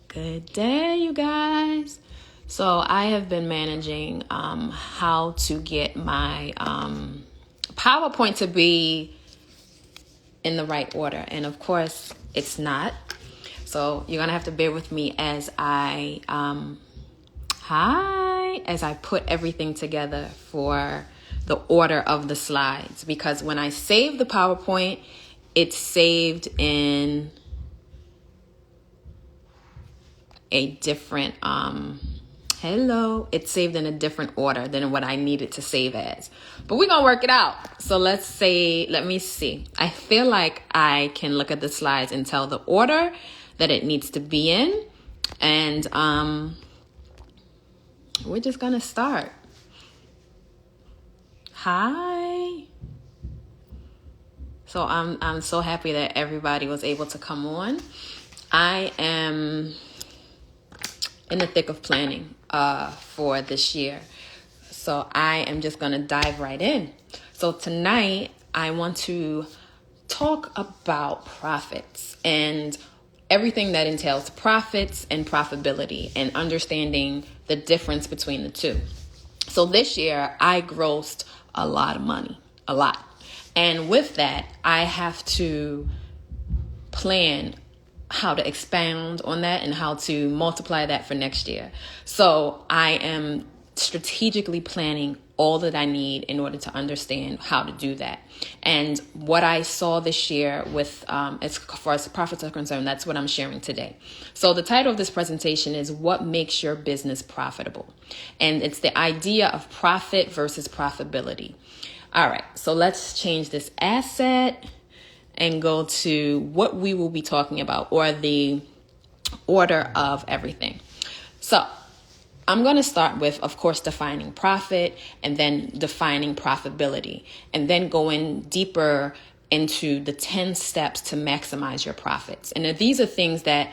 Good day, you guys. So I have been managing how to get my PowerPoint to be in the right order. And of course, it's not. So you're going to have to bear with me as I put everything together for the order of the slides. Because when I save the PowerPoint, it's saved in a different it's saved in a different order than what I needed to save as, but we're gonna work it out. So let me see. I feel like I can look at the slides and tell the order that it needs to be in, and we're just gonna start. Hi. So I'm so happy that everybody was able to come on. I am in the thick of planning for this year. So I am just going to dive right in. So tonight I want to talk about profits and everything that entails profits and profitability and understanding the difference between the two. So this year I grossed a lot of money, a lot. And with that, I have to plan how to expound on that and how to multiply that for next year. So I am strategically planning all that I need in order to understand how to do that. And what I saw this year with, as far as profits are concerned, that's what I'm sharing today. So the title of this presentation is What Makes Your Business Profitable? And it's the idea of profit versus profitability. All right, so let's change this asset and go to what we will be talking about, or the order of everything. So I'm going to start with, of course, defining profit, and then defining profitability, and then going deeper into the 10 steps to maximize your profits. And these are things that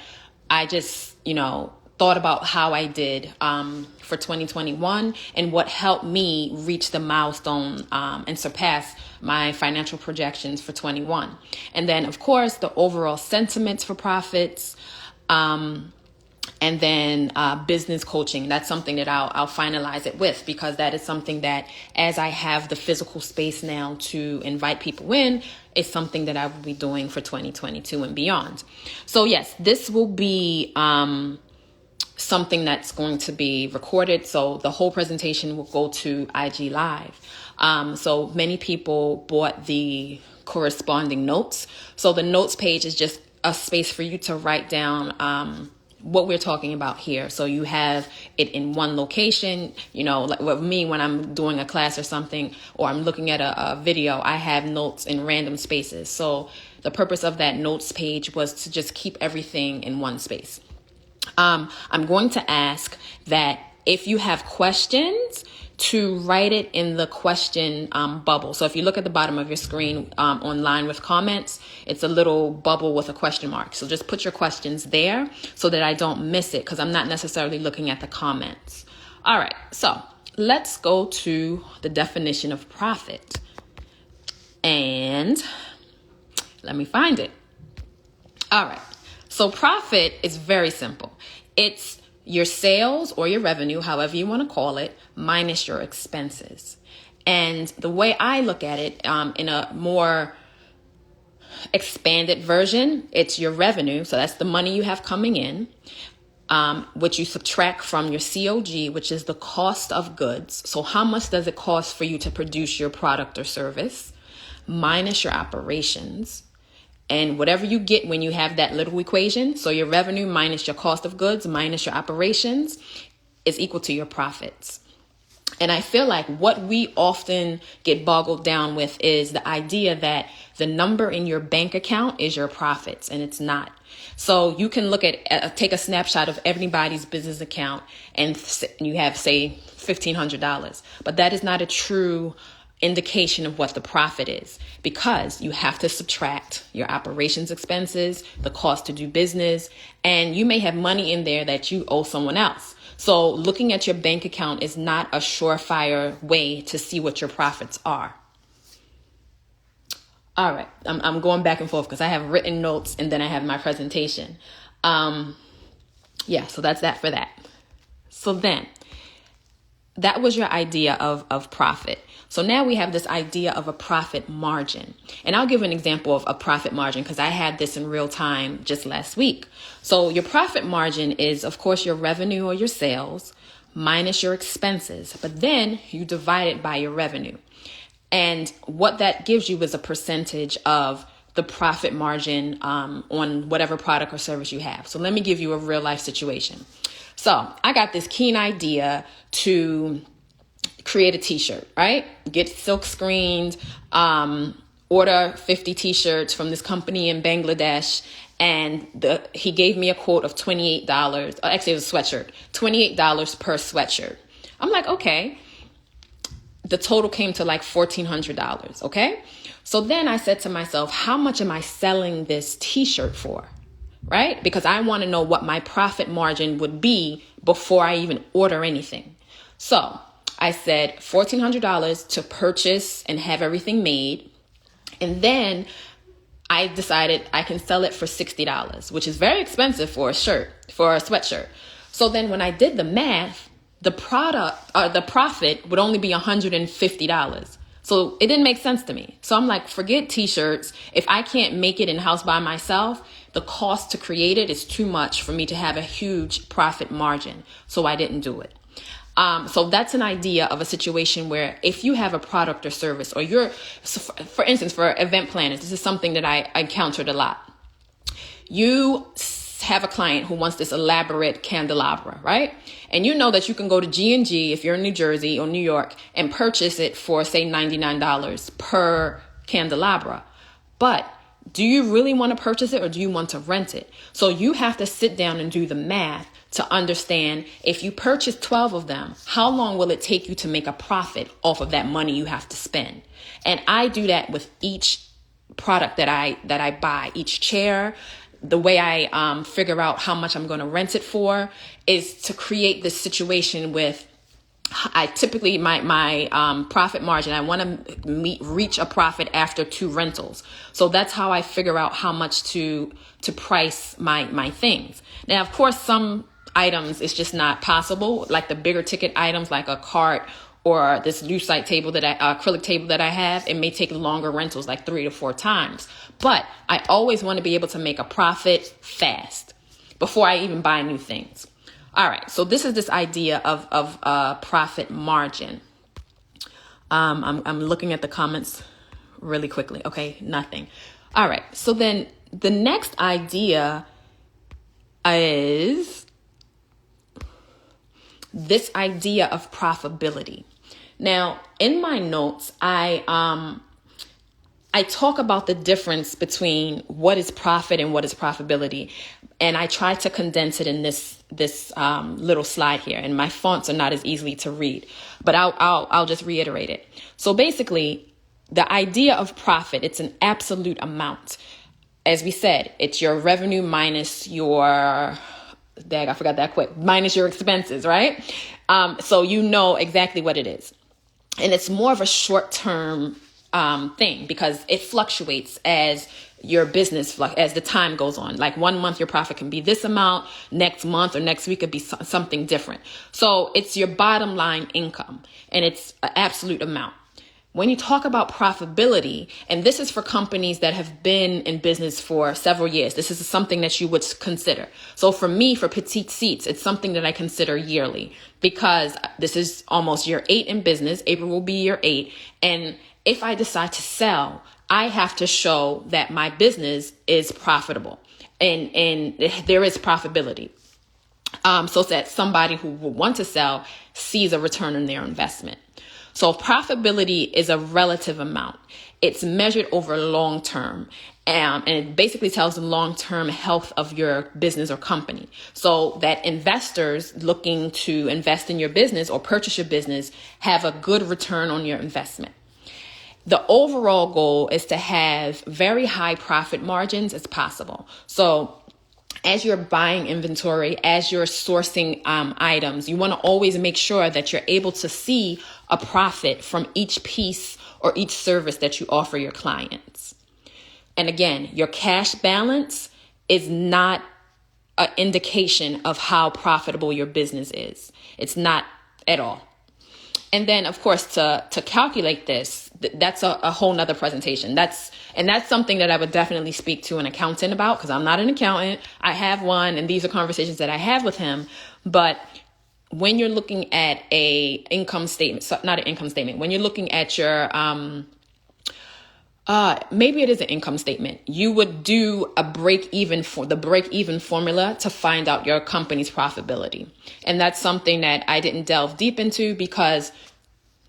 I just, thought about how I did for 2021 and what helped me reach the milestone and surpass my financial projections for 21. And then, of course, the overall sentiments for profits, and then business coaching. That's something that I'll finalize it with, because that is something that, as I have the physical space now to invite people in, is something that I will be doing for 2022 and beyond. So yes, this will be something that's going to be recorded. So the whole presentation will go to IG Live. So many people bought the corresponding notes. So the notes page is just a space for you to write down what we're talking about here. So you have it in one location. Like with me, when I'm doing a class or something, or I'm looking at a video, I have notes in random spaces. So the purpose of that notes page was to just keep everything in one space. I'm going to ask that if you have questions, to write it in the question bubble. So if you look at the bottom of your screen online with comments, it's a little bubble with a question mark. So just put your questions there so that I don't miss it, because I'm not necessarily looking at the comments. All right, so let's go to the definition of profit. And let me find it. All right. So profit is very simple. It's your sales or your revenue, however you want to call it, minus your expenses. And the way I look at it, in a more expanded version, it's your revenue. So that's the money you have coming in, which you subtract from your COG, which is the cost of goods. So how much does it cost for you to produce your product or service, minus your operations. And whatever you get when you have that little equation, so your revenue minus your cost of goods minus your operations, is equal to your profits. And I feel like what we often get boggled down with is the idea that the number in your bank account is your profits, and it's not. So you can take a snapshot of everybody's business account, and you have, say, $1,500, but that is not a true indication of what the profit is, because you have to subtract your operations expenses, the cost to do business, and you may have money in there that you owe someone else. So looking at your bank account is not a surefire way to see what your profits are. All right, I'm going back and forth because I have written notes and then I have my presentation. Yeah, so that's that for that. So then that was your idea of profit. So now we have this idea of a profit margin. And I'll give an example of a profit margin because I had this in real time just last week. So your profit margin is, of course, your revenue or your sales minus your expenses, but then you divide it by your revenue. And what that gives you is a percentage of the profit margin on whatever product or service you have. So let me give you a real life situation. So I got this keen idea to create a t-shirt, right? Get silk screened, order 50 t-shirts from this company in Bangladesh. And he gave me a quote of $28. Actually, it was a sweatshirt, $28 per sweatshirt. I'm like, okay. The total came to like $1,400. Okay. So then I said to myself, how much am I selling this t-shirt for? Right? Because I want to know what my profit margin would be before I even order anything. So I said $1,400 to purchase and have everything made. And then I decided I can sell it for $60, which is very expensive for a sweatshirt. So then when I did the math, the profit would only be $150. So it didn't make sense to me. So I'm like, forget t-shirts. If I can't make it in-house by myself, the cost to create it is too much for me to have a huge profit margin. So I didn't do it. So that's an idea of a situation where if you have a product or service, or for instance, for event planners, this is something that I encountered a lot. You have a client who wants this elaborate candelabra, right? And you know that you can go to G&G if you're in New Jersey or New York and purchase it for, say, $99 per candelabra. But do you really want to purchase it or do you want to rent it? So you have to sit down and do the math to understand if you purchase 12 of them, how long will it take you to make a profit off of that money you have to spend? And I do that with each product that I buy, each chair. The way I figure out how much I'm going to rent it for is to create this situation with, I typically, my profit margin, I want to reach a profit after 2 rentals. So that's how I figure out how much to price my things. Now, of course, some items it's just not possible, like the bigger ticket items like a cart or this lucite table acrylic table that I have. It may take longer rentals, like 3 to 4 times. But I always want to be able to make a profit fast before I even buy new things. All right. So this is this idea of profit margin. I'm looking at the comments really quickly. Okay. Nothing. All right. So then the next idea is this idea of profitability. Now, in my notes, I talk about the difference between what is profit and what is profitability, and I try to condense it in this little slide here. And my fonts are not as easily to read, but I'll just reiterate it. So basically, the idea of profit, it's an absolute amount. As we said, it's your revenue minus your minus your expenses, right? So you know exactly what it is. And it's more of a short-term thing because it fluctuates as your business, as the time goes on. Like 1 month, your profit can be this amount. Next month or next week could be something different. So it's your bottom line income and it's an absolute amount. When you talk about profitability, and this is for companies that have been in business for several years, this is something that you would consider. So for me, for Petite Seats, it's something that I consider yearly because this is almost year 8 in business. April will be year 8. And if I decide to sell, I have to show that my business is profitable and there is profitability. So that somebody who will want to sell sees a return on their investment. So profitability is a relative amount. It's measured over long term. And it basically tells the long-term health of your business or company. So that investors looking to invest in your business or purchase your business have a good return on your investment. The overall goal is to have very high profit margins as possible. So as you're buying inventory, as you're sourcing items, you want to always make sure that you're able to see a profit from each piece or each service that you offer your clients. And again, your cash balance is not an indication of how profitable your business is. It's not at all. And then, of course, to calculate this, that's a whole nother presentation. That's something that I would definitely speak to an accountant about, because I'm not an accountant. I have one, and these are conversations that I have with him. But when you're looking at a income statement, not an income statement, when you're looking at your maybe it is an income statement, you would do a break-even formula to find out your company's profitability. And that's something that I didn't delve deep into because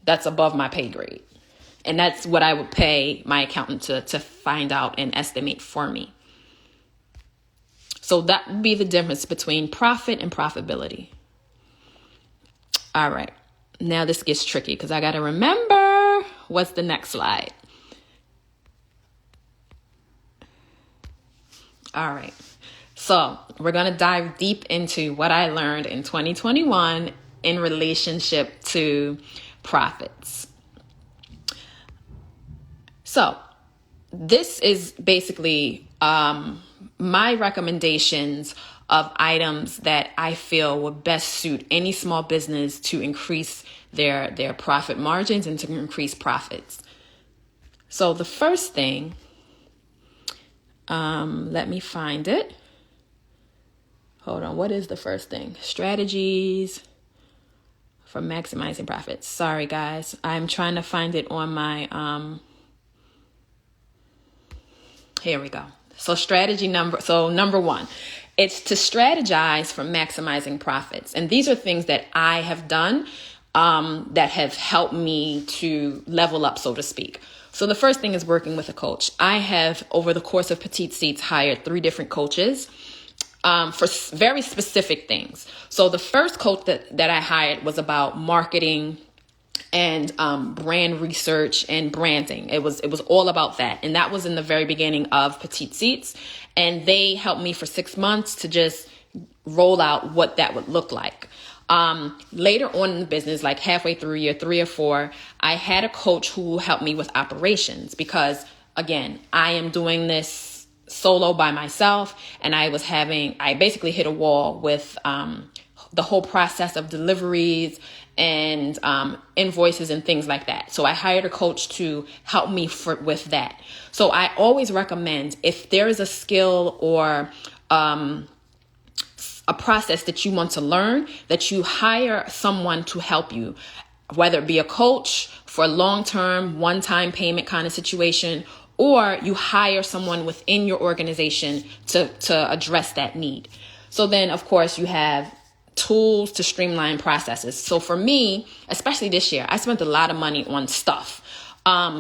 that's above my pay grade. And that's what I would pay my accountant to find out and estimate for me. So that would be the difference between profit and profitability. All right. Now this gets tricky because I got to remember what's the next slide. All right. So we're going to dive deep into what I learned in 2021 in relationship to profits. So this is basically my recommendations of items that I feel would best suit any small business to increase their profit margins and to increase profits. So the first thing, let me find it. Hold on. What is the first thing? Strategies for maximizing profits. Sorry, guys. I'm trying to find it on my, here we go. So number one, it's to strategize for maximizing profits. And these are things that I have done, that have helped me to level up, so to speak. So the first thing is working with a coach. I have, over the course of Petite Seats, hired 3 different coaches for very specific things. So the first coach that I hired was about marketing and brand research and branding. It was all about that. And that was in the very beginning of Petite Seats. And they helped me for 6 months to just roll out what that would look like. Later on in the business, like halfway through year 3 or 4, I had a coach who helped me with operations because, again, I am doing this solo by myself, and I basically hit a wall with the whole process of deliveries and invoices and things like that. So I hired a coach to help me with that. So I always recommend, if there is a skill or a process that you want to learn, that you hire someone to help you, whether it be a coach for a long-term, one-time payment kind of situation, or you hire someone within your organization to address that need. So then, of course, you have tools to streamline processes. So for me, especially this year, I spent a lot of money on stuff.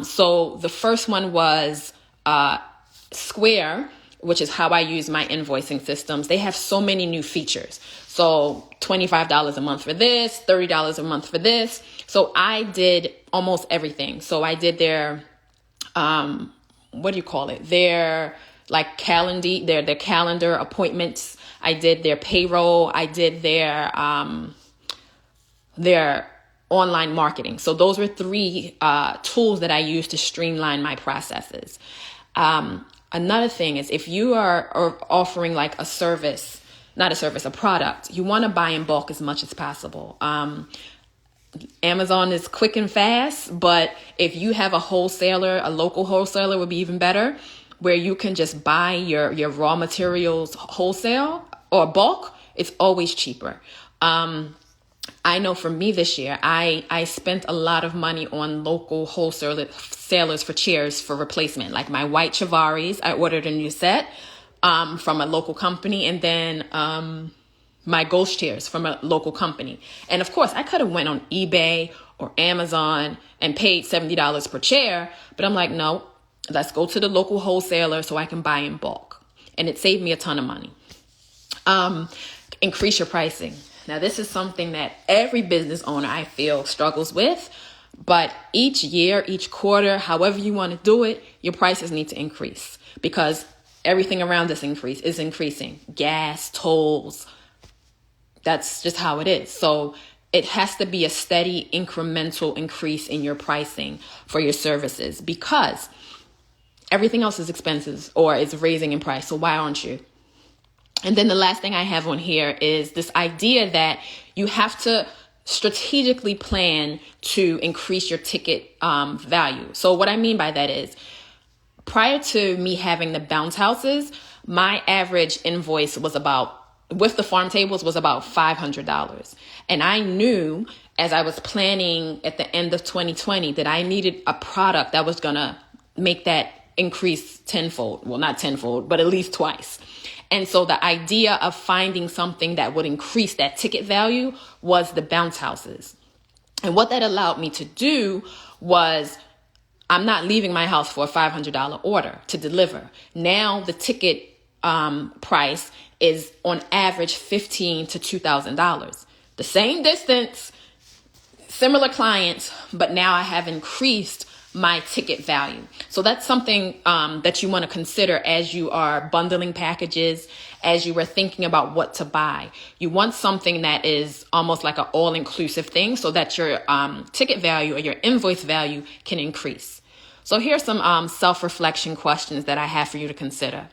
So the first one was Square, which is how I use my invoicing systems. They have so many new features. So $25 a month for this, $30 a month for this. So I did almost everything. So I did their, Their like calendar appointments. I did their payroll. I did their online marketing. So those were 3 tools that I used to streamline my processes. Another thing is, if you are offering like a product, you want to buy in bulk as much as possible. Amazon is quick and fast, but if you have a local wholesaler would be even better, where you can just buy your raw materials wholesale or bulk. It's always cheaper. I know for me this year, I spent a lot of money on local wholesalers for chairs for replacement. Like my white Chivaris, I ordered a new set from a local company, and then my ghost chairs from a local company. And of course, I could have went on eBay or Amazon and paid $70 per chair, but I'm like, no, let's go to the local wholesaler so I can buy in bulk. And it saved me a ton of money. Increase your pricing. Now, this is something that every business owner, I feel, struggles with. But each year, each quarter, however you want to do it, your prices need to increase because everything around us is increasing. Gas, tolls. That's just how it is. So it has to be a steady incremental increase in your pricing for your services because everything else is expensive or is raising in price. So why aren't you? And then the last thing I have on here is this idea that you have to strategically plan to increase your ticket value. So what I mean by that is, prior to me having the bounce houses, my average invoice was with the farm tables, was about $500. And I knew as I was planning at the end of 2020 that I needed a product that was going to make that increase tenfold. Well, not tenfold, but at least twice. And so the idea of finding something that would increase that ticket value was the bounce houses. And what that allowed me to do was, I'm not leaving my house for a $500 order to deliver. Now the ticket price is on average $1,500 to $2,000. The same distance, similar clients, but now I have increased my ticket value. So that's something that you want to consider as you are bundling packages, as you are thinking about what to buy. You want something that is almost like an all-inclusive thing so that your ticket value or your invoice value can increase. So here's some self-reflection questions that I have for you to consider.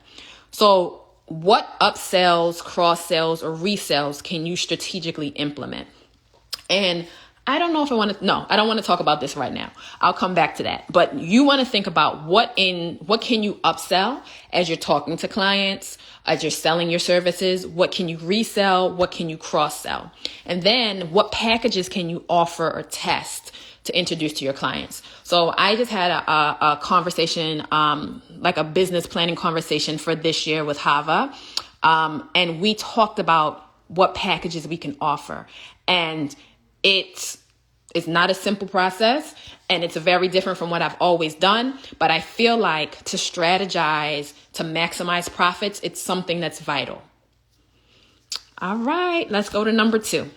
So what upsells, cross-sells, or resells can you strategically implement? And I don't know if I don't want to talk about this right now. I'll come back to that. But you want to think about what can you upsell as you're talking to clients, as you're selling your services, what can you resell, what can you cross-sell? And then what packages can you offer or test to introduce to your clients? So I just had a conversation, like a business planning conversation for this year with Hava. And we talked about what packages we can offer. And it's not a simple process, and it's very different from what I've always done. But I feel like to strategize, to maximize profits, it's something that's vital. All right, let's go to number 2.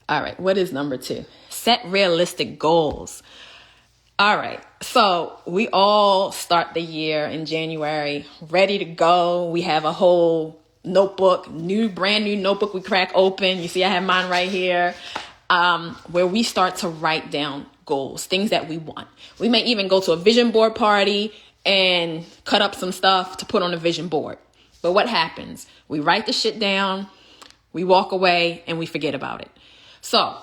All right, what is number 2? Set realistic goals. All right, so we all start the year in January ready to go. We have a whole notebook, brand new notebook we crack open. You see I have mine right here, where we start to write down goals, things that we want. We may even go to a vision board party and cut up some stuff to put on a vision board. But what happens? We write the shit down, we walk away, and we forget about it. So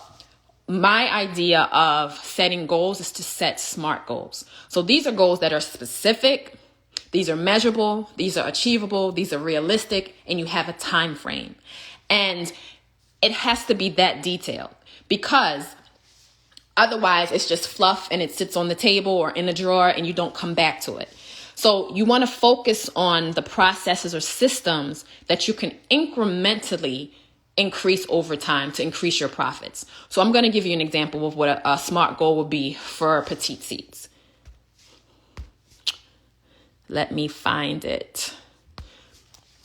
my idea of setting goals is to set SMART goals. So these are goals that are specific, these are measurable, these are achievable, these are realistic, and you have a time frame. And it has to be that detailed, because otherwise it's just fluff and it sits on the table or in a drawer and you don't come back to it. So you want to focus on the processes or systems that you can incrementally increase over time to increase your profits. So I'm going to give you an example of what a SMART goal would be for petite seats. Let me find it.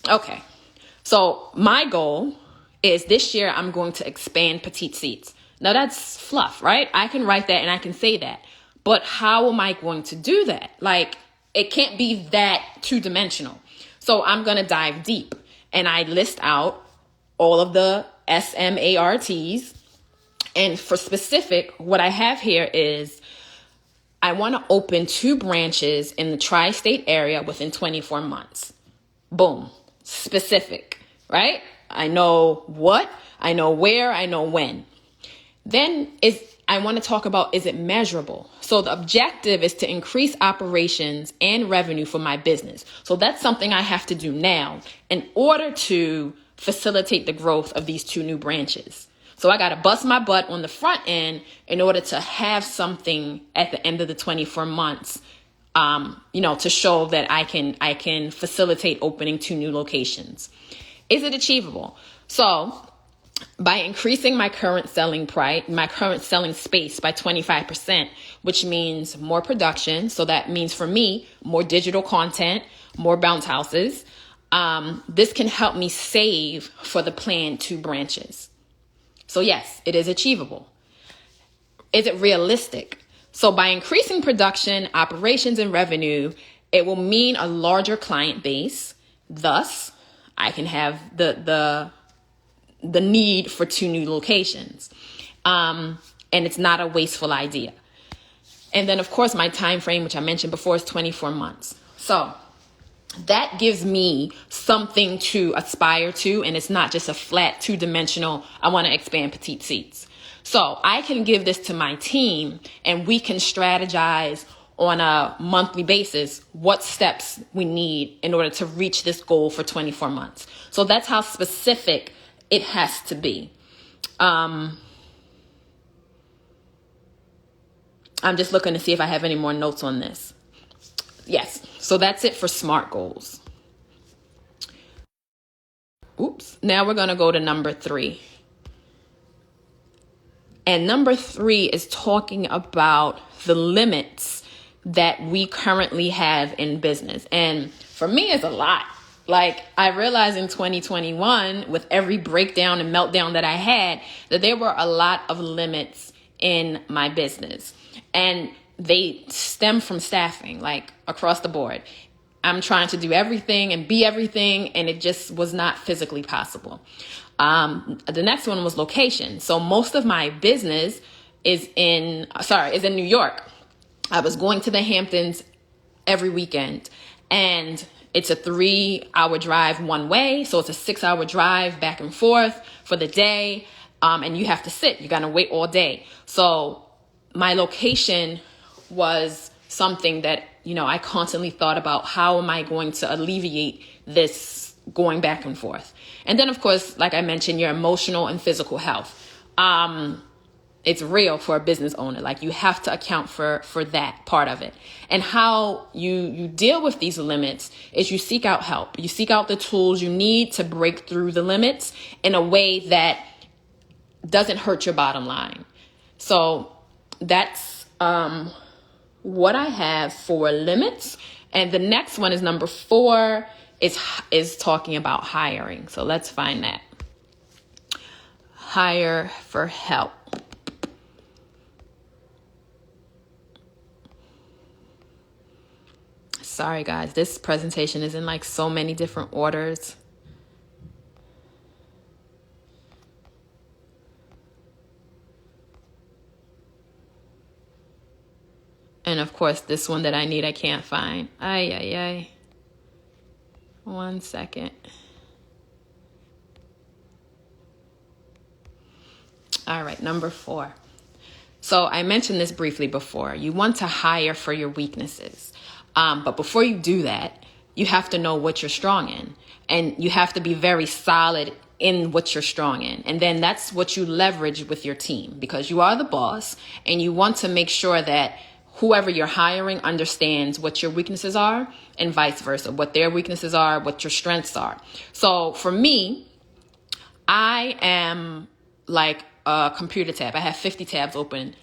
Okay. So my goal is this year I'm going to expand petite seats. Now that's fluff, right? I can write that and I can say that. But how am I going to do that? Like, it can't be that two-dimensional. So I'm going to dive deep, and I list out all of the SMARTs. And for specific, what I have here is I want to open 2 branches in the tri-state area within 24 months. Boom. Specific, right? I know what, I know where, I know when. Then I want to talk about, is it measurable? So the objective is to increase operations and revenue for my business. So that's something I have to do now in order to facilitate the growth of these 2 new branches. So I got to bust my butt on the front end in order to have something at the end of the 24 months, to show that I can facilitate opening 2 new locations. Is it achievable? So by increasing my current selling space by 25%, which means more production. So that means for me, more digital content, more bounce houses. This can help me save for the planned 2 branches. So yes, it is achievable. Is it realistic? So by increasing production, operations, and revenue, it will mean a larger client base. Thus, I can have the need for 2 new locations. And it's not a wasteful idea. And then, of course, my time frame, which I mentioned before, is 24 months. So that gives me something to aspire to, and it's not just a flat two-dimensional, I want to expand petite seats. So I can give this to my team, and we can strategize on a monthly basis what steps we need in order to reach this goal for 24 months. So that's how specific it has to be. I'm just looking to see if I have any more notes on this. Yes, so that's it for SMART goals. Oops. Now we're going to go to number 3. And number 3 is talking about the limits that we currently have in business. And for me, it's a lot. Like, I realized in 2021, with every breakdown and meltdown that I had, that there were a lot of limits in my business. And they stem from staffing, like across the board. I'm trying to do everything and be everything, and it just was not physically possible. The next one was location. So most of my business is in New York. I was going to the Hamptons every weekend, and it's a 3-hour drive one way. So it's a 6-hour drive back and forth for the day. And you have to sit, you're going to wait all day. So my location was something that, I constantly thought about, how am I going to alleviate this going back and forth? And then, of course, like I mentioned, your emotional and physical health. It's real for a business owner. Like, you have to account for that part of it. And how you deal with these limits is you seek out help. You seek out the tools you need to break through the limits in a way that doesn't hurt your bottom line. So that's what I have for limits. And the next one is number 4 is talking about hiring. So let's find that. Hire for help. Sorry, guys, this presentation is in like so many different orders. And of course, this one that I need, I can't find. Ay. 1 second. All right, number 4. So I mentioned this briefly before. You want to hire for your weaknesses. But before you do that, you have to know what you're strong in. And you have to be very solid in what you're strong in. And then that's what you leverage with your team, because you are the boss, and you want to make sure that whoever you're hiring understands what your weaknesses are, and vice versa, what their weaknesses are, what your strengths are. So for me, I am like a computer tab. I have 50 tabs open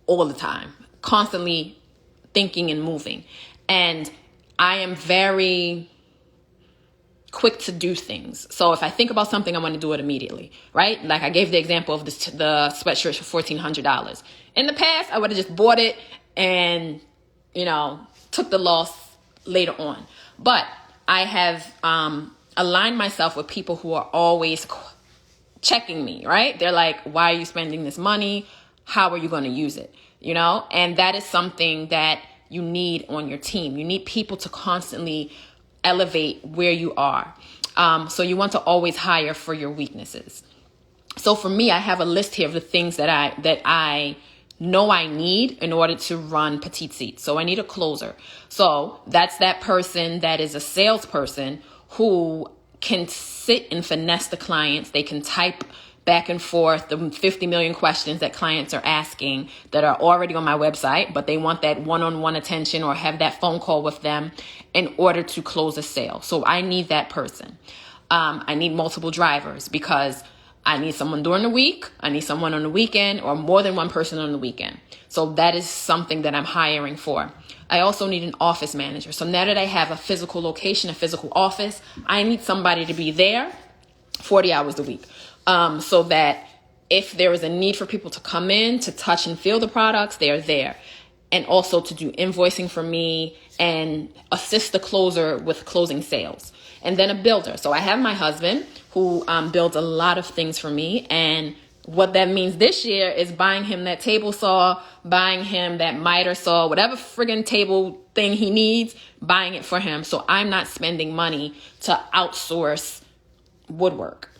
all the time, constantly thinking and moving. And I am very quick to do things. So if I think about something, I want to do it immediately, right? Like I gave the example of the sweatshirt for $1,400. In the past, I would have just bought it and, took the loss later on. But I have aligned myself with people who are always checking me, right? They're like, why are you spending this money? How are you going to use it? And that is something that you need on your team. You need people to constantly elevate where you are. So you want to always hire for your weaknesses. So for me, I have a list here of the things that I know I need in order to run Petite Seats. So I need a closer. So that's that person that is a salesperson who can sit and finesse the clients. They can type back and forth the 50 million questions that clients are asking that are already on my website, but they want that one-on-one attention or have that phone call with them in order to close a sale. So I need that person. I need multiple drivers because I need someone during the week, I need someone on the weekend, or more than one person on the weekend. So that is something that I'm hiring for. I also need an office manager. So now that I have a physical location, a physical office, I need somebody to be there 40 hours a week. So that if there is a need for people to come in to touch and feel the products, they are there. And also to do invoicing for me and assist the closer with closing sales. And then a builder. So I have my husband who builds a lot of things for me. And what that means this year is buying him that table saw, buying him that miter saw, whatever friggin' table thing he needs, buying it for him. So I'm not spending money to outsource woodwork.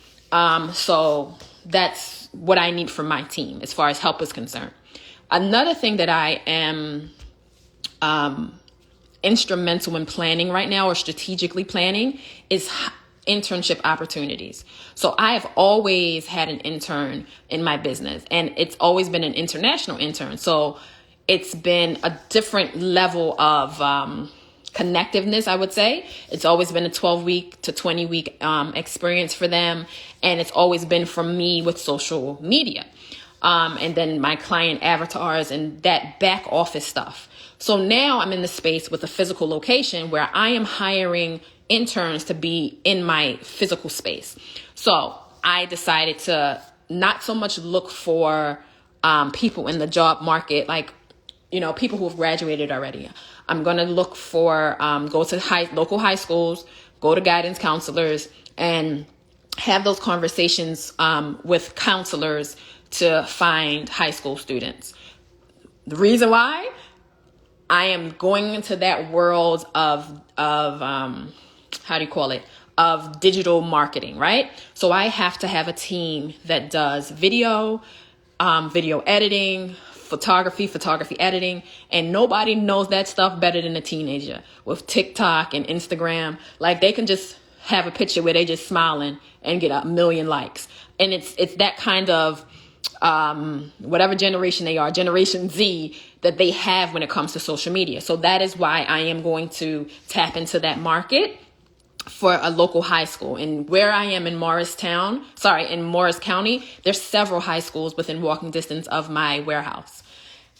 So that's what I need from my team as far as help is concerned. Another thing that I am instrumental in planning right now, or strategically planning, is internship opportunities. So I have always had an intern in my business, and it's always been an international intern. So it's been a different level of connectiveness, I would say. It's always been a 12-week to 20-week experience for them. And it's always been from me with social media. And then my client avatars and that back office stuff. So now I'm in the space with a physical location where I am hiring interns to be in my physical space. So I decided to not so much look for people in the job market, like, people who have graduated already. I'm going to look for, go to local high schools, go to guidance counselors, and have those conversations with counselors to find high school students. The reason why I am going into that world of of digital marketing, right? So I have to have a team that does video editing, photography editing, and nobody knows that stuff better than a teenager with TikTok and Instagram. Like, they can just have a picture where they just smiling and get 1 million likes. And it's that kind of whatever generation they are, Generation Z, that they have when it comes to social media. So that is why I am going to tap into that market for a local high school. And where I am in Morris County, there's several high schools within walking distance of my warehouse.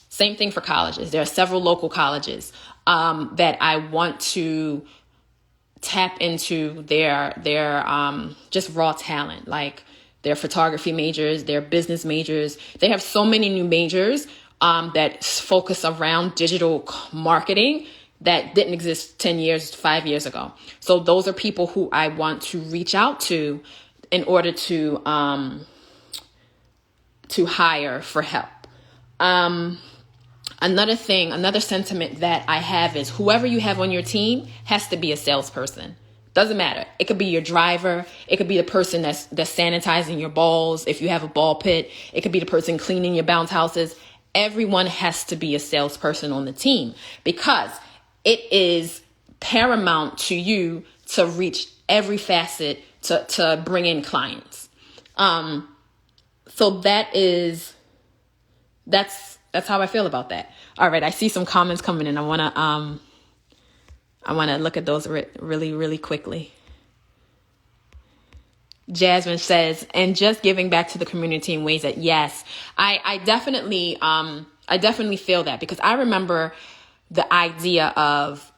Same thing for colleges. There are several local colleges that I want to tap into their just raw talent, like their photography majors, their business majors. They have so many new majors that focus around digital marketing that didn't exist 10 years, 5 years ago. So those are people who I want to reach out to in order to hire for help. Another sentiment that I have is whoever you have on your team has to be a salesperson. Doesn't matter. It could be your driver. It could be the person that's sanitizing your balls if you have a ball pit. It could be the person cleaning your bounce houses. Everyone has to be a salesperson on the team, because it is paramount to you to reach every facet to bring in clients. So that's how I feel about that. All right, I see some comments coming in. I wanna look at those really, really quickly. Jasmine says, and just giving back to the community in ways that, yes, I definitely feel that, because I remember the idea of,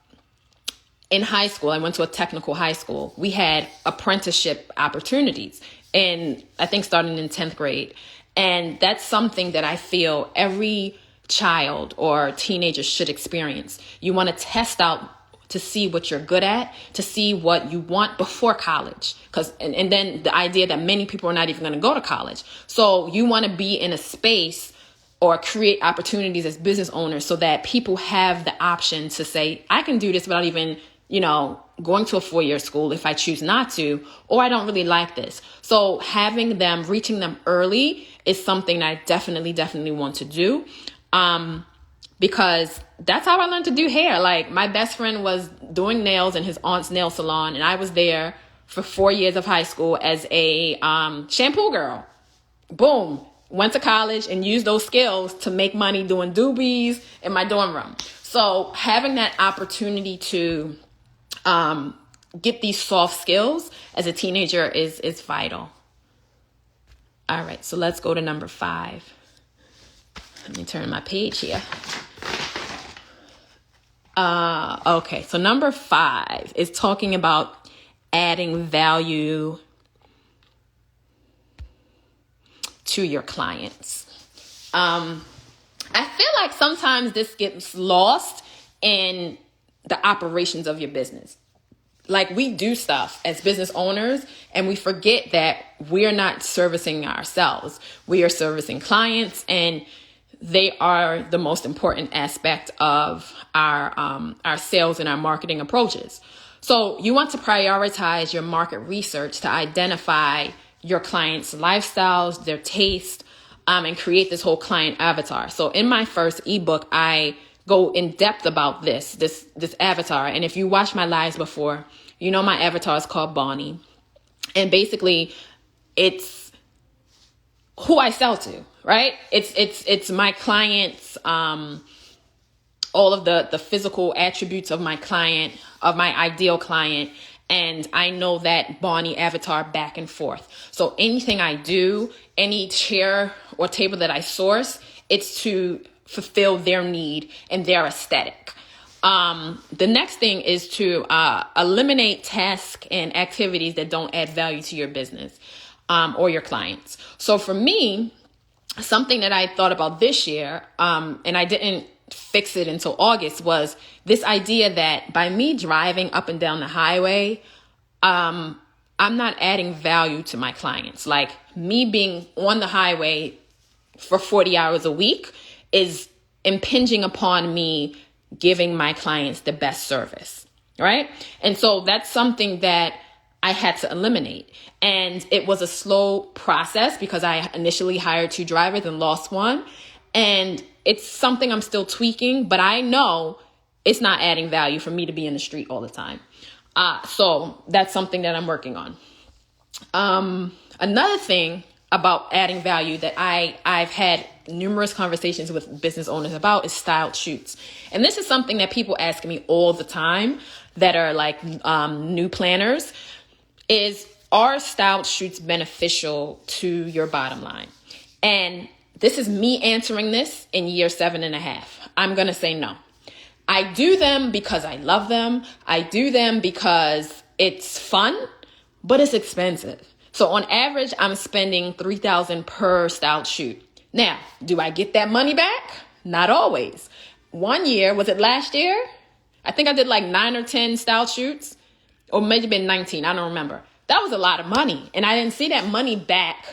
in high school, I went to a technical high school. We had apprenticeship opportunities, and I think starting in 10th grade. And that's something that I feel every child or teenager should experience. You want to test out to see what you're good at, to see what you want before college. And then the idea that many people are not even going to go to college. So you want to be in a space or create opportunities as business owners so that people have the option to say, I can do this without even, going to a 4-year school if I choose not to, or I don't really like this. So reaching them early is something that I definitely want to do. Because that's how I learned to do hair. Like, my best friend was doing nails in his aunt's nail salon, and I was there for 4 years of high school as a shampoo girl. Boom. Went to college and used those skills to make money doing doobies in my dorm room. So having that opportunity to get these soft skills as a teenager is vital. All right, so let's go to number 5. Let me turn my page here. Okay, so number 5 is talking about adding value to your clients. I feel like sometimes this gets lost in the operations of your business. like we do stuff as business owners and we forget that we're not servicing ourselves. We are servicing clients, and they are the most important aspect of our sales and our marketing approaches. So you want to prioritize your market research to identify your clients' lifestyles, their taste, and create this whole client avatar. So in my first ebook, I go in depth about this avatar. And if you watch my lives before, you know my avatar is called Bonnie. And basically, it's who I sell to, right? It's my clients, all of the physical attributes of my client, of my ideal client. And I know that Bonnie avatar back and forth. So anything I do, any chair or table that I source, it's to fulfill their need and their aesthetic. The next thing is to eliminate tasks and activities that don't add value to your business or your clients. So for me, something that I thought about this year, and I didn't fix it until August, was this idea that by me driving up and down the highway, I'm not adding value to my clients. Like me being on the highway for 40 hours a week is impinging upon me giving my clients the best service, right? And so that's something that I had to eliminate. And it was a slow process because I initially hired 2 drivers and lost 1. And it's something I'm still tweaking, but I know it's not adding value for me to be in the street all the time. So that's something that I'm working on. Another thing about adding value that I've had numerous conversations with business owners about is styled shoots. And this is something that people ask me all the time that are like new planners is, are styled shoots beneficial to your bottom line? And this is me answering this in year 7.5. I'm going to say no. I do them because I love them. I do them because it's fun, but it's expensive. So on average, I'm spending $3,000 per styled shoot. Now, do I get that money back? Not always. One year, was it last year? I think I did like 9 or 10 styled shoots, or maybe been 19. I don't remember. That was a lot of money, and I didn't see that money back.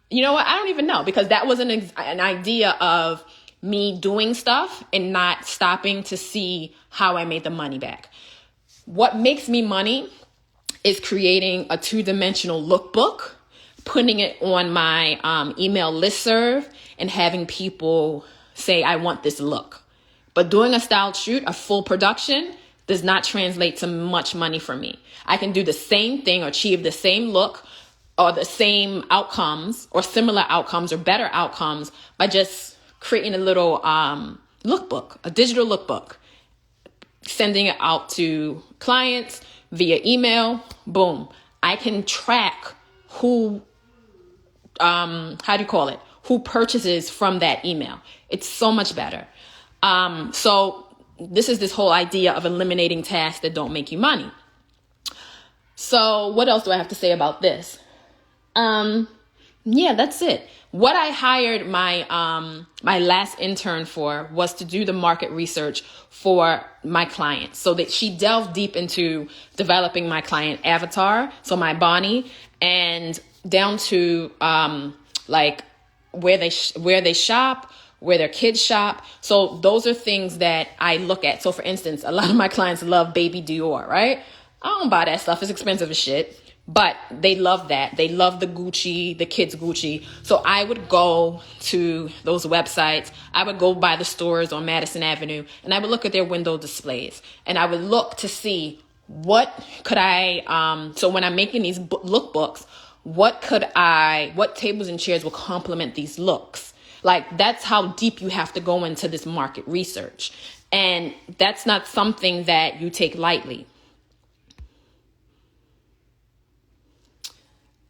You know what? I don't even know, because that was an idea of me doing stuff and not stopping to see how I made the money back. What makes me money is creating a 2-dimensional lookbook, putting it on my email listserv, and having people say, I want this look. But doing a styled shoot, a full production, does not translate to much money for me. I can do the same thing or achieve the same look or the same outcomes or similar outcomes or better outcomes by just creating a little lookbook, a digital lookbook, sending it out to clients via email. Boom. I can track who, who purchases from that email. It's so much better. So this is this whole idea of eliminating tasks that don't make you money. So what else do I have to say about this? Yeah, that's it. What I hired my my last intern for was to do the market research for my clients, so that she delved deep into developing my client avatar, so my Bonnie, and down to like where they shop, where their kids shop. So those are things that I look at. So for instance, a lot of my clients love baby Dior, right? I don't buy that stuff. It's expensive as shit. But they love that. They love the Gucci, the kids Gucci. So I would go to those websites. I would go by the stores on Madison Avenue, and I would look at their window displays, and I would look to see what could I, so when I'm making these lookbooks, what tables and chairs will complement these looks? Like, that's how deep you have to go into this market research. And that's not something that you take lightly.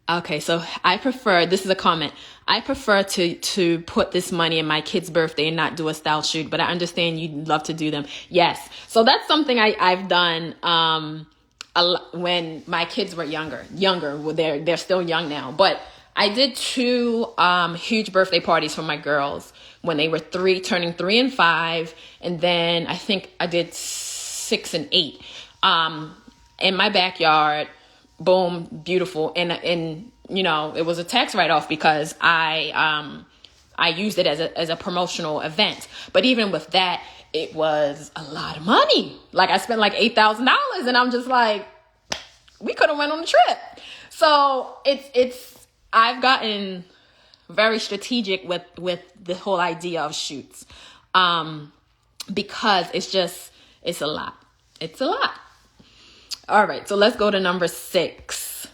Okay, so this is a comment. I prefer to put this money in my kid's birthday and not do a style shoot, but I understand you'd love to do them. Yes. So that's something I've done when my kids were younger. Well, they're still young now, but I did 2 huge birthday parties for my girls when they were turning 3 and 5, and then I think I did 6 and 8. in my backyard. Boom, beautiful. And you know, it was a tax write-off because I used it as a promotional event. But even with that, it was a lot of money. Like I spent like $8,000, and I'm just like, we could have went on a trip. So I've gotten very strategic with the whole idea of shoots, because it's a lot. It's a lot. All right, so let's go to number 6.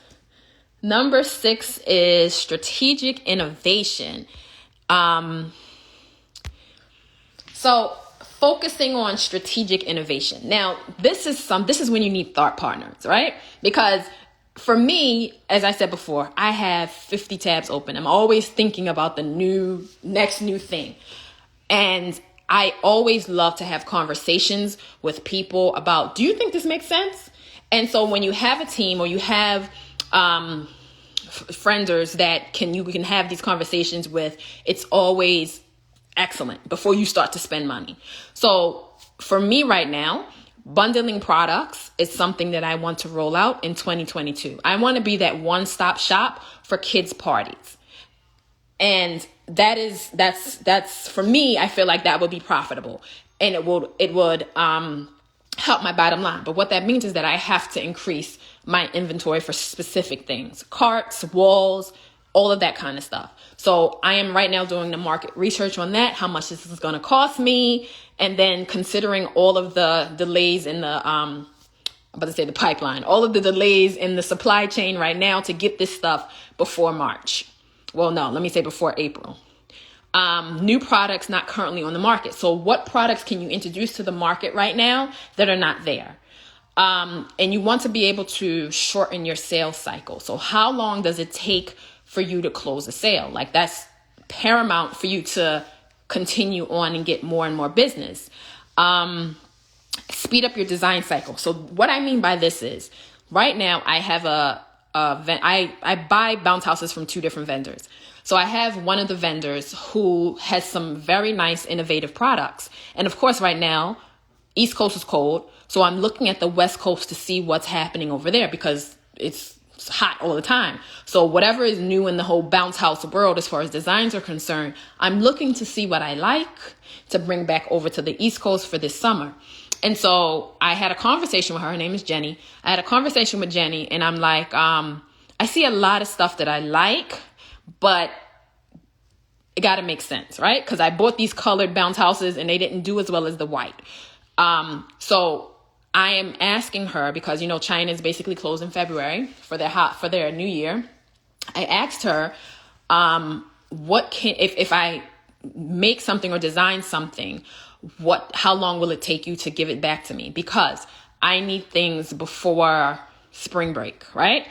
Number 6 is strategic innovation. So focusing on strategic innovation. Now, this is when you need thought partners, right? Because for me, as I said before, I have 50 tabs open. I'm always thinking about the next new thing. And I always love to have conversations with people do you think this makes sense? And so when you have a team or you have frienders that you can have these conversations with, it's always excellent before you start to spend money. So for me right now, bundling products is something that I want to roll out in 2022. I want to be that one-stop shop for kids' parties. And that's for me, I feel like that would be profitable, and it would help my bottom line. But what that means is that I have to increase my inventory for specific things, carts, walls, all of that kind of stuff. So I am right now doing the market research on that, how much this is going to cost me, and then considering all of the delays in the pipeline, all of the delays in the supply chain right now to get this stuff before March. Well, no, let me say before April. New products not currently on the market. So what products can you introduce to the market right now that are not there? And you want to be able to shorten your sales cycle. So how long does it take for you to close a sale? Like that's paramount for you to continue on and get more and more business. Speed up your design cycle. So what I mean by this is right now I have I buy bounce houses from 2 different vendors. So I have one of the vendors who has some very nice innovative products. And of course, right now, East Coast is cold. So I'm looking at the West Coast to see what's happening over there because it's hot all the time. So whatever is new in the whole bounce house world, as far as designs are concerned, I'm looking to see what I like to bring back over to the East Coast for this summer. And so I had a conversation with her. Her name is Jenny. I had a conversation with Jenny, and I'm like, I see a lot of stuff that I like, but it got to make sense, right? Because I bought these colored bounce houses and they didn't do as well as the white. So I am asking her, because, you know, China is basically closed in February for their new year. I asked her, if I make something or design something, how long will it take you to give it back to me? Because I need things before spring break, right?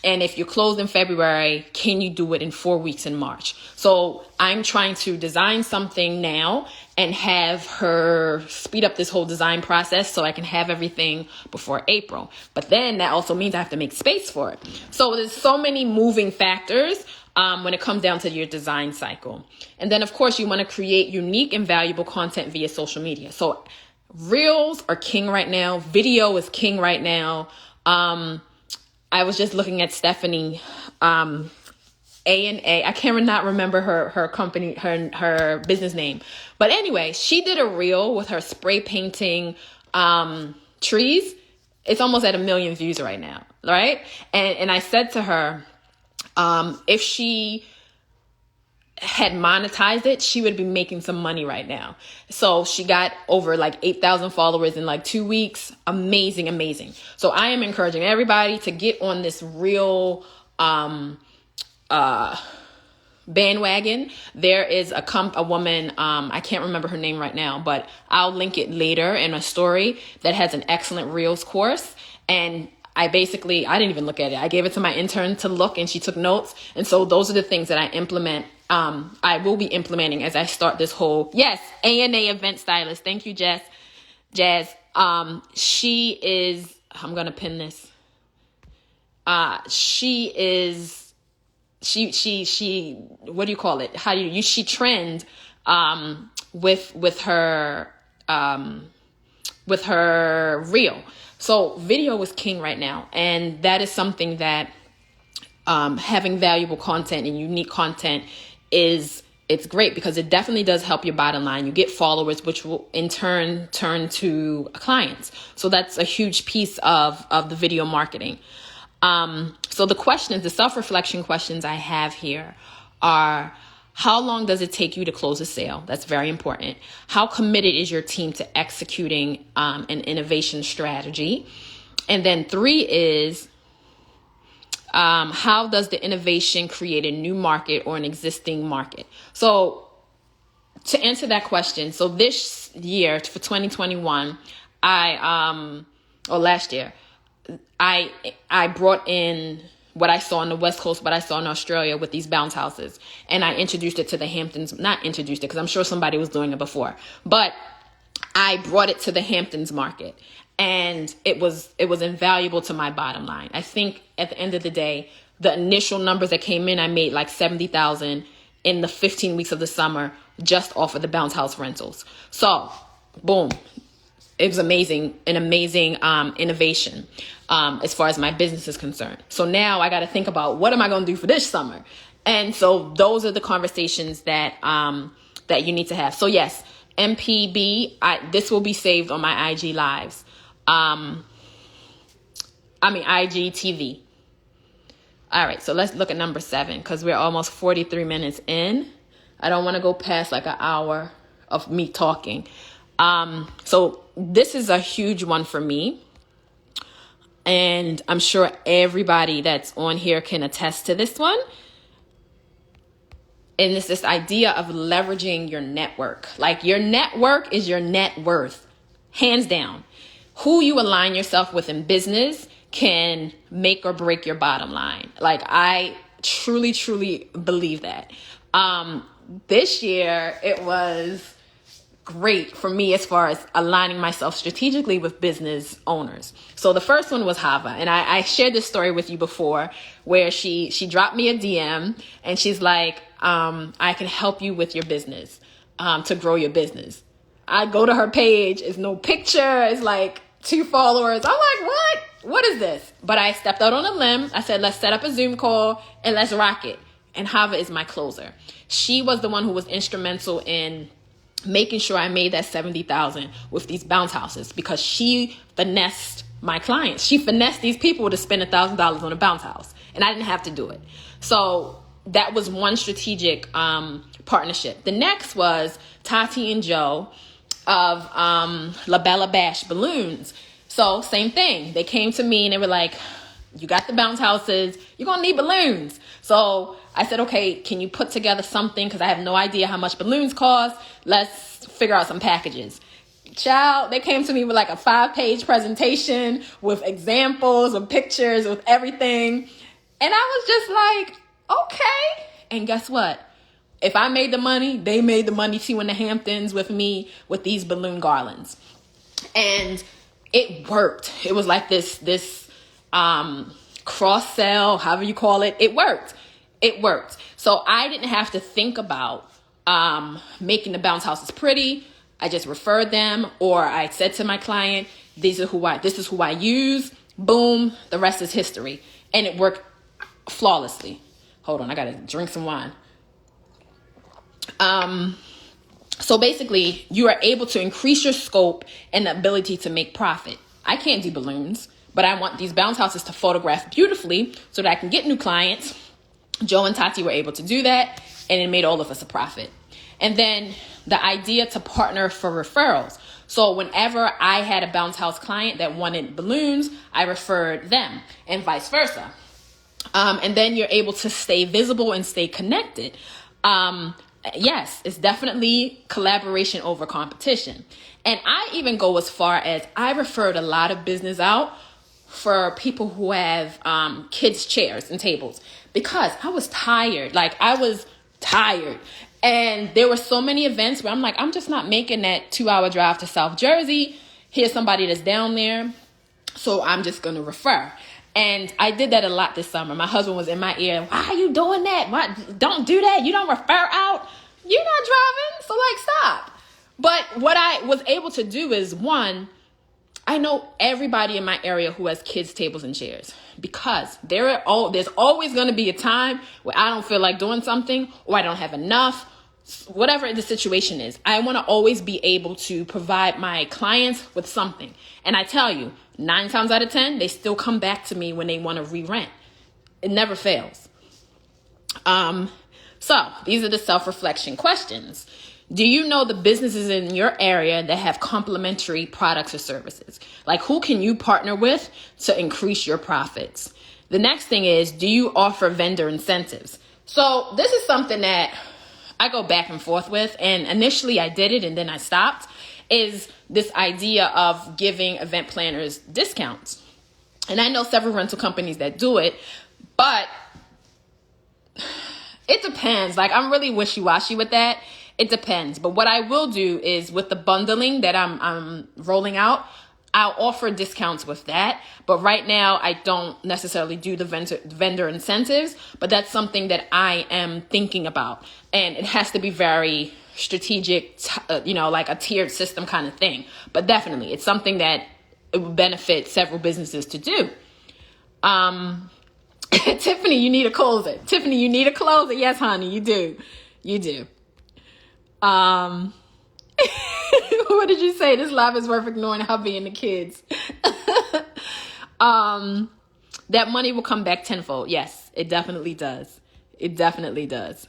And if you're closed in February, can you do it in 4 weeks in March? So I'm trying to design something now and have her speed up this whole design process so I can have everything before April. But then that also means I have to make space for it. So there's so many moving factors when it comes down to your design cycle. And then, of course, you want to create unique and valuable content via social media. So reels are king right now. Video is king right now. I was just looking at Stephanie, A&A. I cannot remember her company, her business name. But anyway, she did a reel with her spray painting trees. It's almost at 1 million views right now, right? And I said to her, if she had monetized it, she would be making some money right now. So she got over like 8,000 followers in like 2 weeks. Amazing, amazing. So I am encouraging everybody to get on this real bandwagon. There is a woman, I can't remember her name right now, but I'll link it later in a story that has an excellent Reels course. And I didn't even look at it. I gave it to my intern to look, and she took notes. And so those are the things that I implement. I will be implementing as I start this whole, yes, A&A event stylist. Thank you, Jazz. She is, I'm going to pin this. She, what do you call it? She trend, with her reel. So video is king right now. And that is something that having valuable content and unique content it's great, because it definitely does help your bottom line. You get followers, which will in turn turn to clients. So that's a huge piece of the video marketing. So the self-reflection questions I have here are: how long does it take you to close a sale? That's very important. How committed is your team to executing an innovation strategy? And then 3 is, how does the innovation create a new market or an existing market? So to answer that question, so this year for 2021, last year, I brought in what I saw on the West Coast, what I saw in Australia with these bounce houses. And I introduced it to the Hamptons, not introduced it because I'm sure somebody was doing it before, but I brought it to the Hamptons market. And it was invaluable to my bottom line. I think at the end of the day, the initial numbers that came in, I made like $70,000 in the 15 weeks of the summer just off of the bounce house rentals. So, boom. It was amazing, an amazing innovation as far as my business is concerned. So now I got to think about, what am I going to do for this summer? And so those are the conversations that you need to have. So yes, MPB, this will be saved on my IG lives. IGTV. All right, so let's look at number 7, because we're almost 43 minutes in. I don't want to go past like an hour of me talking. So this is a huge one for me. And I'm sure everybody that's on here can attest to this one. And it's this idea of leveraging your network. Like, your network is your net worth, hands down. Who you align yourself with in business can make or break your bottom line. Like, I truly, truly believe that. This year, it was great for me as far as aligning myself strategically with business owners. So the first one was Hava. And I shared this story with you before, where she dropped me a DM and she's like, I can help you with your business, to grow your business. I go to her page, it's no picture, it's like 2 followers. I'm like, what is this? But I stepped out on a limb. I said, let's set up a Zoom call and let's rock it. And Hava is my closer. She was the one who was instrumental in making sure I made that $70,000 with these bounce houses, because she finessed my clients. She finessed these people to spend $1,000 on a bounce house, and I didn't have to do it. So that was one strategic partnership. The next was Tati and Joe of La Bella Bash Balloons. So same thing. They came to me and they were like, you got the bounce houses, you're going to need balloons. So I said, okay, can you put together something? Because I have no idea how much balloons cost. Let's figure out some packages. Child, they came to me with like a 5-page presentation with examples, with pictures, with everything. And I was just like, okay. And guess what? If I made the money, they made the money too in the Hamptons with me with these balloon garlands. And it worked. It was like this cross sell, however you call it. It worked. So I didn't have to think about making the bounce houses pretty. I just referred them, or I said to my client, this is who I use. Boom, the rest is history. And it worked flawlessly. Hold on, I gotta drink some wine. So basically, you are able to increase your scope and the ability to make profit. I can't do balloons, but I want these bounce houses to photograph beautifully so that I can get new clients. Joe and Tati were able to do that, and it made all of us a profit. And then the idea to partner for referrals. So whenever I had a bounce house client that wanted balloons, I referred them, and vice versa. And then you're able to stay visible and stay connected. Yes, it's definitely collaboration over competition. And I even go as far as I referred a lot of business out for people who have kids' chairs and tables, because I was tired. And there were so many events where I'm like, I'm just not making that 2-hour drive to South Jersey. Here's somebody that's down there, so I'm just going to refer. And I did that a lot this summer. My husband was in my ear. Why are you doing that? Why? Don't do that. You don't refer out. You're not driving, so stop. But what I was able to do is, one, I know everybody in my area who has kids' tables and chairs, because there's always going to be a time where I don't feel like doing something, or I don't have enough, whatever the situation is. I want to always be able to provide my clients with something. And I tell you, 9 times out of 10, they still come back to me when they want to re-rent. It never fails. So these are the self-reflection questions. Do you know the businesses in your area that have complementary products or services? Like, who can you partner with to increase your profits? The next thing is, do you offer vendor incentives? So this is something that I go back and forth with, and initially I did it and then I stopped, is this idea of giving event planners discounts. And I know several rental companies that do it, but it depends. Like, I'm really wishy-washy with that. It depends. But what I will do is, with the bundling that I'm rolling out, I'll offer discounts with that. But right now, I don't necessarily do the vendor incentives, but that's something that I am thinking about. And it has to be very strategic, like a tiered system kind of thing. But definitely, it's something that it would benefit several businesses to do. Tiffany, you need a closer. Tiffany, you need a closer. Yes, honey, you do. You do. What did you say? This life is worth ignoring hubby and the kids. That money will come back tenfold. Yes, it definitely does. It definitely does.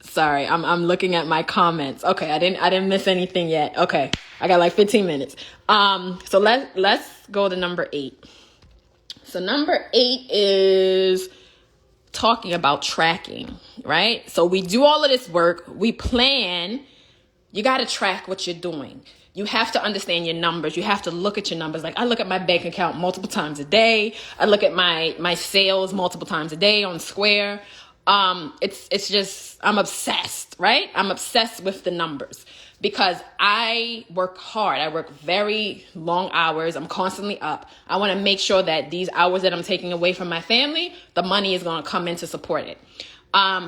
Sorry, I'm looking at my comments. Okay, I didn't miss anything yet. Okay, I got like 15 minutes. So let's go to number 8. So number 8 is talking about tracking, right? So we do all of this work, we plan, you got to track what you're doing. You have to understand your numbers. You have to look at your numbers. Like, I look at my bank account multiple times a day. I look at my sales multiple times a day on Square. It's just, I'm obsessed, right? I'm obsessed with the numbers because I work hard. I work very long hours. I'm constantly up. I want to make sure that these hours that I'm taking away from my family, the money is going to come in to support it.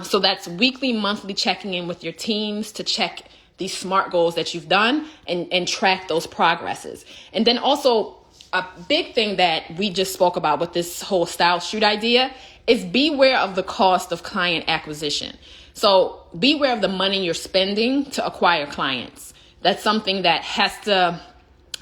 So that's weekly, monthly checking in with your teams to check these SMART goals that you've done and track those progresses. And then also a big thing that we just spoke about with this whole style shoot idea is beware of the cost of client acquisition. So beware of the money you're spending to acquire clients. That's something that has to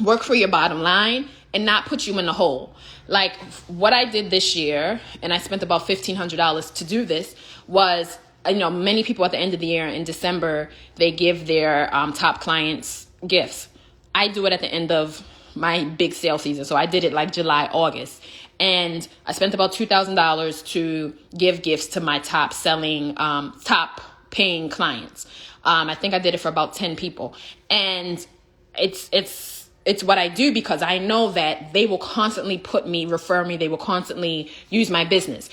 work for your bottom line and not put you in the hole. Like what I did this year, and I spent about $1,500 to do this, was, many people at the end of the year in December, they give their top clients gifts. I do it at the end of my big sale season. So I did it like July, August. And I spent about $2,000 to give gifts to my top paying clients. I think I did it for about 10 people. And it's what I do because I know that they will constantly refer me. They will constantly use my business.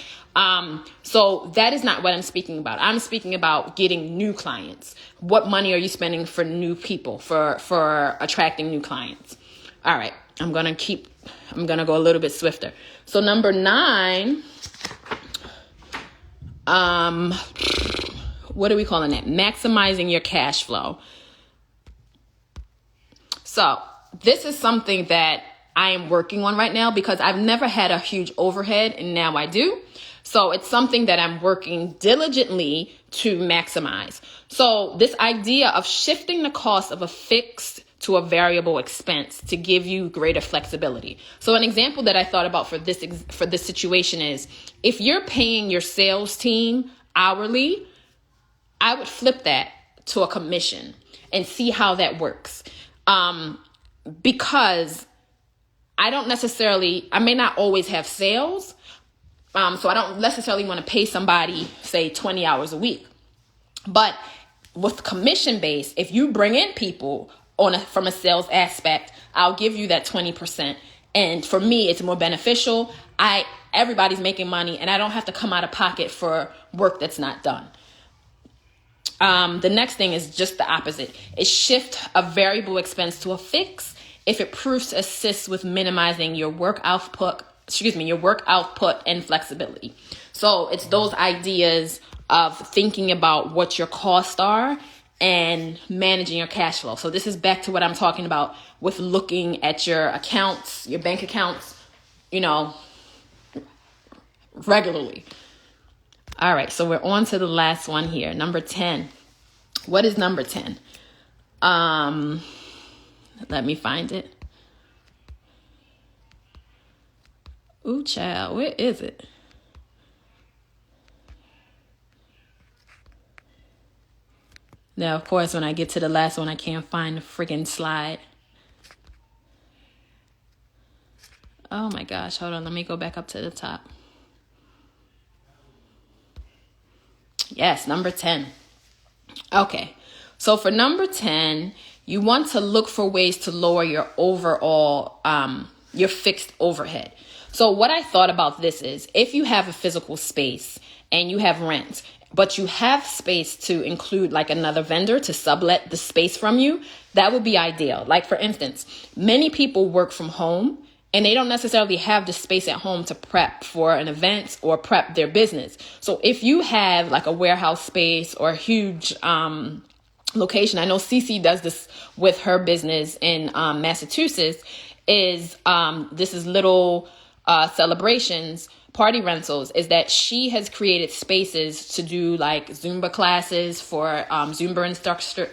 So that is not what I'm speaking about. I'm speaking about getting new clients. What money are you spending for new people, for attracting new clients? All right. I'm going to go a little bit swifter. So number 9, what are we calling that? Maximizing your cash flow. So this is something that I am working on right now because I've never had a huge overhead and now I do. So it's something that I'm working diligently to maximize. So this idea of shifting the cost of a fixed to a variable expense to give you greater flexibility. So an example that I thought about for this situation is, if you're paying your sales team hourly, I would flip that to a commission and see how that works. Because I may not always have sales. So I don't necessarily want to pay somebody, say 20 hours a week. But with commission based, if you bring in people from a sales aspect, I'll give you that 20%. And for me, it's more beneficial. Everybody's making money and I don't have to come out of pocket for work that's not done. The next thing is just the opposite. Is shift a variable expense to a fix if it proves to assist with minimizing your work output and flexibility. So it's those ideas of thinking about what your costs are and managing your cash flow. So this is back to what I'm talking about with looking at your accounts, your bank accounts, regularly. All right, so we're on to the last one here. Number 10. What is number 10? Let me find it. Ooh, child, where is it? Now, of course, when I get to the last one, I can't find the freaking slide. Oh my gosh, hold on, let me go back up to the top. Yes, number 10. Okay, so for number 10, you want to look for ways to lower your overall, your fixed overhead. So what I thought about this is, if you have a physical space and you have rent, but you have space to include like another vendor to sublet the space from you, that would be ideal. Like for instance, many people work from home and they don't necessarily have the space at home to prep for an event or prep their business. So if you have like a warehouse space or a huge location, I know Cece does this with her business in Massachusetts, this is little celebrations, party rentals, is that she has created spaces to do like Zumba classes for Zumba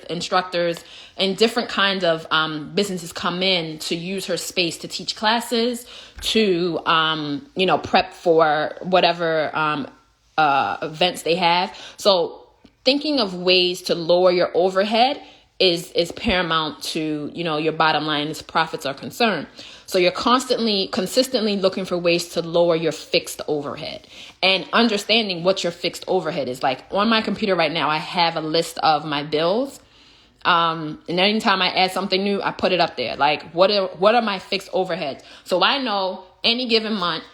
instructors, and different kinds of businesses come in to use her space to teach classes, to prep for whatever events they have. So thinking of ways to lower your overhead is paramount to, your bottom line as profits are concerned. So you're consistently looking for ways to lower your fixed overhead and understanding what your fixed overhead is. Like on my computer right now, I have a list of my bills. And anytime I add something new, I put it up there. Like what are my fixed overheads? So I know any given month,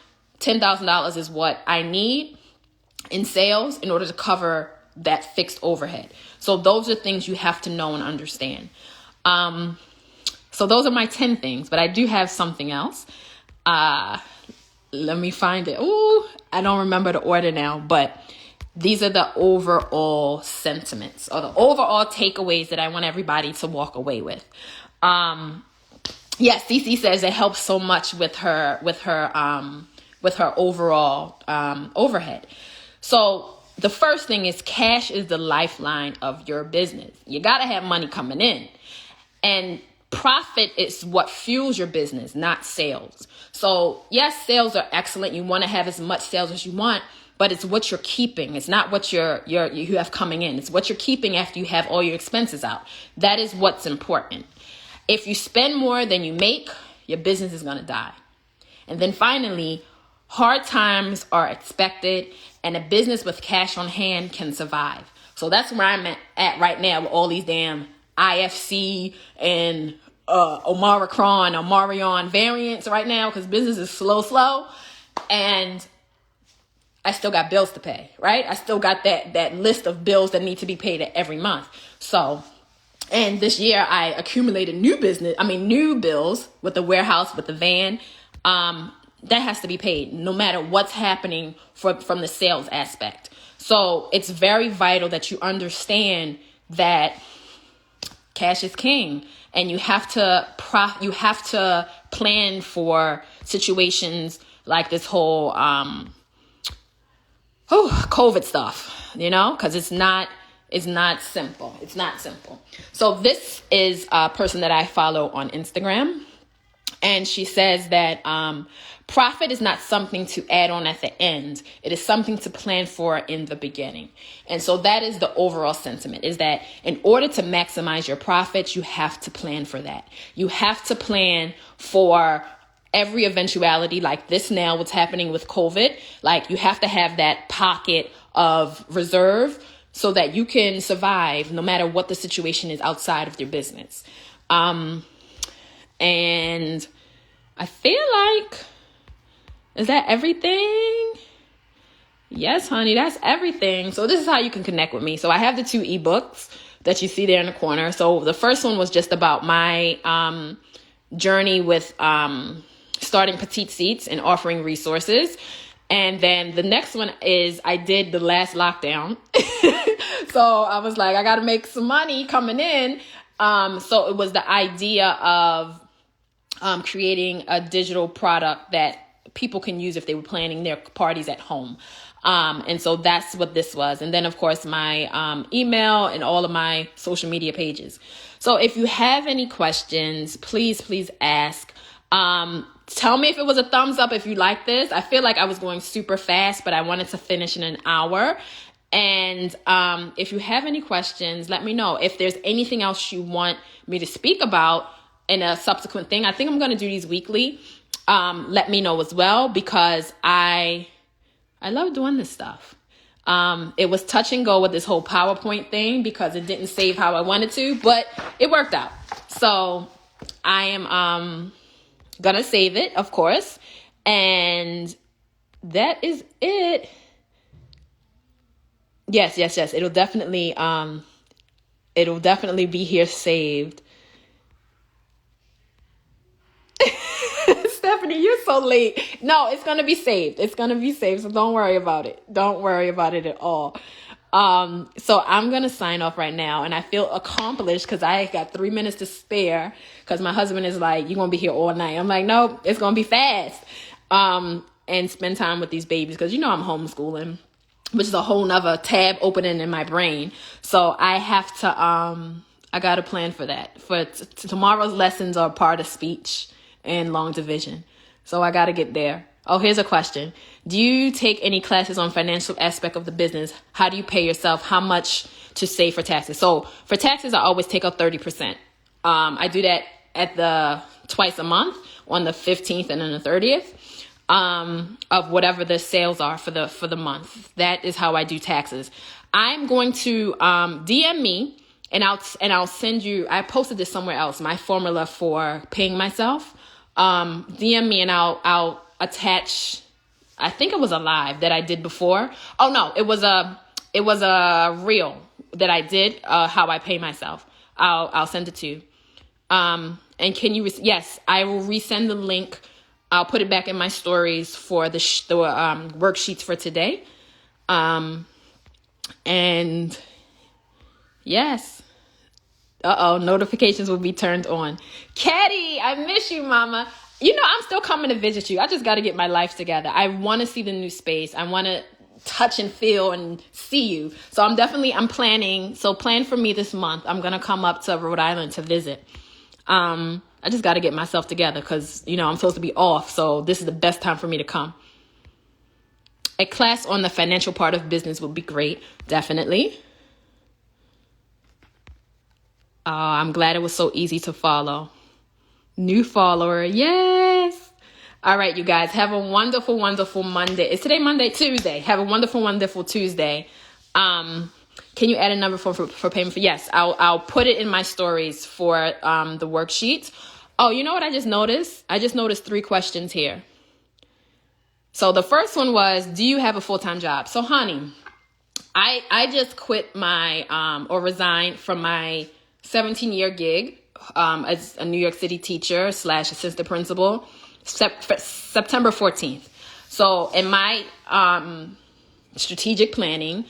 $10,000 is what I need in sales in order to cover that fixed overhead. So those are things you have to know and understand. So those are my 10 things, but I do have something else. Let me find it. Ooh, I don't remember the order now, but these are the overall sentiments or the overall takeaways that I want everybody to walk away with. Yes, Cece says it helps so much with her overall overhead. So the first thing is cash is the lifeline of your business. You got to have money coming in. And profit is what fuels your business, not sales. So yes, sales are excellent. You want to have as much sales as you want, but it's what you're keeping. It's not what you have coming in. It's what you're keeping after you have all your expenses out. That is what's important. If you spend more than you make, your business is going to die. And then finally, hard times are expected, and a business with cash on hand can survive. So that's where I'm at right now with all these damn IFC and Omarion variants right now, because business is slow, and I still got bills to pay, right? I still got that list of bills that need to be paid every month. So, and this year I accumulated new bills with the warehouse, with the van. That has to be paid no matter what's happening from the sales aspect. So it's very vital that you understand that cash is king, and you have to plan for situations like this whole COVID stuff, because it's not simple. It's not simple. So this is a person that I follow on Instagram, and she says that profit is not something to add on at the end. It is something to plan for in the beginning. And so that is the overall sentiment, is that in order to maximize your profits, you have to plan for that. You have to plan for every eventuality, like this now, what's happening with COVID. Like you have to have that pocket of reserve so that you can survive no matter what the situation is outside of your business. And I feel like, is that everything? Yes, honey, that's everything. So this is how you can connect with me. So I have the 2 ebooks that you see there in the corner. So the first one was just about my journey with starting Petite Seats and offering resources. And then the next one is I did the last lockdown. So I was like, I got to make some money coming in. So it was the idea of creating a digital product that people can use if they were planning their parties at home. And so that's what this was. And then, of course, my email and all of my social media pages. So if you have any questions, please ask. Tell me if it was a thumbs up if you like this. I feel like I was going super fast, but I wanted to finish in an hour. And if you have any questions, let me know. If there's anything else you want me to speak about in a subsequent thing, I think I'm going to do these weekly. Let me know as well, because I love doing this stuff. It was touch and go with this whole PowerPoint thing because it didn't save how I wanted to, but it worked out. So I am gonna save it, of course, and that is it. Yes. It'll definitely be here saved. Stephanie, you're so late. No, it's going to be saved. It's going to be saved. So don't worry about it. Don't worry about it at all. So I'm going to sign off right now. And I feel accomplished because I got 3 minutes to spare because my husband is like, you're going to be here all night. I'm like, nope, it's going to be fast. And spend time with these babies because, I'm homeschooling, which is a whole nother tab opening in my brain. So I have to, I got a plan for that. For tomorrow's lessons are part of speech and long division. So I got to get there. Oh, here's a question. Do you take any classes on financial aspect of the business? How do you pay yourself? How much to save for taxes? So for taxes, I always take out 30%. I do that at twice a month on the 15th and then the 30th of whatever the sales are for the month. That is how I do taxes. I'm going to DM me and I'll send you. I posted this somewhere else. My formula for paying myself. DM me and I'll attach. I think it was a live that I did before. Oh no, it was a reel that I did. How I pay myself. I'll send it to you. And can you? Yes, I will resend the link. I'll put it back in my stories for the worksheets for today. And yes. Notifications will be turned on. Caddy, I miss you, mama. I'm still coming to visit you. I just got to get my life together. I want to see the new space. I want to touch and feel and see you. So I'm planning. So plan for me this month. I'm going to come up to Rhode Island to visit. I just got to get myself together because, I'm supposed to be off. So this is the best time for me to come. A class on the financial part of business would be great. Definitely. I'm glad it was so easy to follow. New follower. Yes. All right, you guys. Have a wonderful, wonderful Monday. Is today Monday? Tuesday. Have a wonderful, wonderful Tuesday. Can you add a number for payment? Yes, I'll put it in my stories for the worksheet. Oh, you know what I just noticed? I just noticed 3 questions here. So the first one was, do you have a full-time job? So, honey, I just quit or resigned from my 17-year gig as a New York City teacher / assistant principal, September 14th. So in my strategic planning,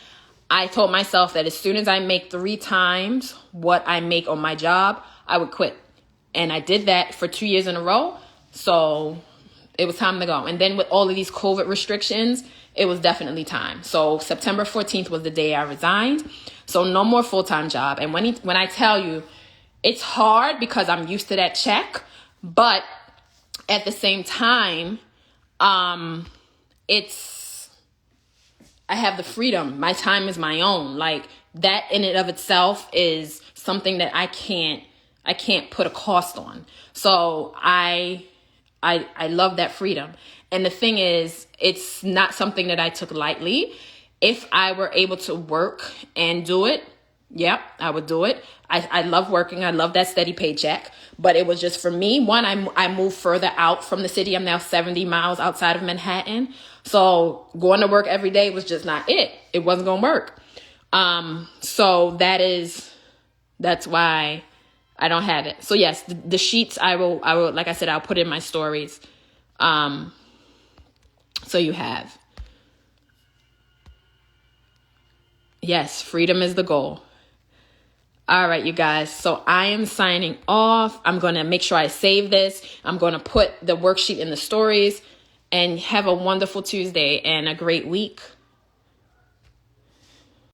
I told myself that as soon as I make 3 times what I make on my job, I would quit. And I did that for 2 years in a row. So it was time to go. And then with all of these COVID restrictions, it was definitely time. So September 14th was the day I resigned. So no more full-time job. And when I tell you, it's hard because I'm used to that check, but at the same time, I have the freedom. My time is my own. Like that in and of itself is something that I can't put a cost on. So I love that freedom. And the thing is, it's not something that I took lightly. If I were able to work and do it, yeah, I would do it. I love working. I love that steady paycheck. But it was just for me. One, I moved further out from the city. I'm now 70 miles outside of Manhattan. So going to work every day was just not it. It wasn't going to work. So that's why I don't have it. So yes, the sheets I will, like I said, I'll put in my stories. So you have. Yes, freedom is the goal. All right, you guys. So I am signing off. I'm going to make sure I save this. I'm going to put the worksheet in the stories, and have a wonderful Tuesday and a great week.